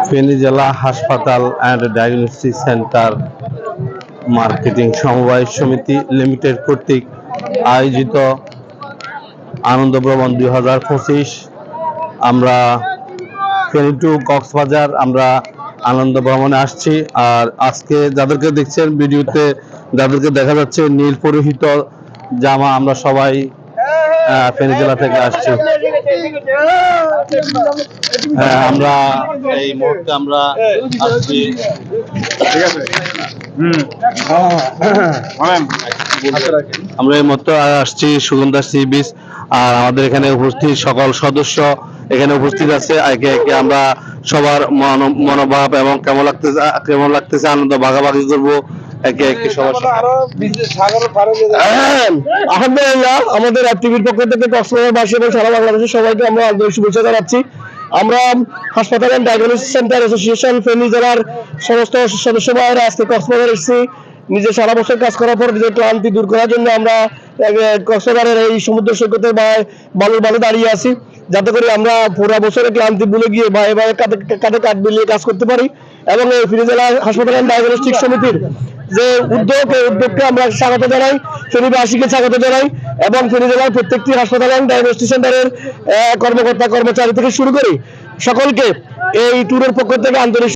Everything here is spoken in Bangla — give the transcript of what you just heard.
ফেনী জেলা হাসপাতাল অ্যান্ড ডায়াগনস্টিক সেন্টার মার্কেটিং সমবায় সমিতি লিমিটেড কর্তৃক আয়োজিত আনন্দ ভ্রমণ 2025। আমরা ফেনী টু কক্সবাজার আমরা আনন্দ ভ্রমণে আসছি। আর আজকে যাদেরকে দেখছেন ভিডিওতে, যাদেরকে দেখা যাচ্ছে নীল পরিহিত জামা, আমরা সবাই ফেনী জেলা থেকে আসছি। আমরা এই মুহূর্তে আমরা আসছি, আমরা এই মুহূর্তে আসছি সুগন্ধা সি বিচ। আর আমাদের এখানে উপস্থিত সকল সদস্য এখানে উপস্থিত আছে। একে একে আমরা সবার মনোভাব এবং কেমন লাগতেছে আনন্দ ভাগাভাগি করবো একে একে সবার। আলহামদুলিল্লাহ, আমাদের টিভির পক্ষ থেকে কক্সবাজারবাসী এবং সারা বাংলাদেশের সবাইকে আমরা আন্তরিক শুভেচ্ছা জানাচ্ছি। আমরা হাসপাতাল and diagnostic centre association Feni জেলার সমস্ত সদস্য ভাইয়েরা আজকে কক্সবাজার এসেছি। নিজে সারা বছর কাজ করার পর নিজের ক্লান্তি দূর করার জন্য আমরা কক্সবাজারের এই সমুদ্র সৈকতে বালু দাঁড়িয়ে আছি, যাতে করে আমরা পুরো বছরের ক্লান্তি ভুলে গিয়ে ভাই কাঁধে কাঁধ মিলিয়ে কাজ করতে পারি। এবং এই ফেনী জেলা হাসপাতাল অ্যান্ড ডায়াগনস্টিক সমিতির যে উদ্যোগকে আমরা স্বাগত জানাই, ফেনীবাসীকে স্বাগত জানাই। এবং ফেনী জেলার প্রত্যেকটি হাসপাতাল অ্যান্ড ডায়াগনস্টিক সেন্টারের কর্মকর্তা কর্মচারী থেকে শুরু করে সকলকে এই ট্যুরের পক্ষ থেকে আন্তরিক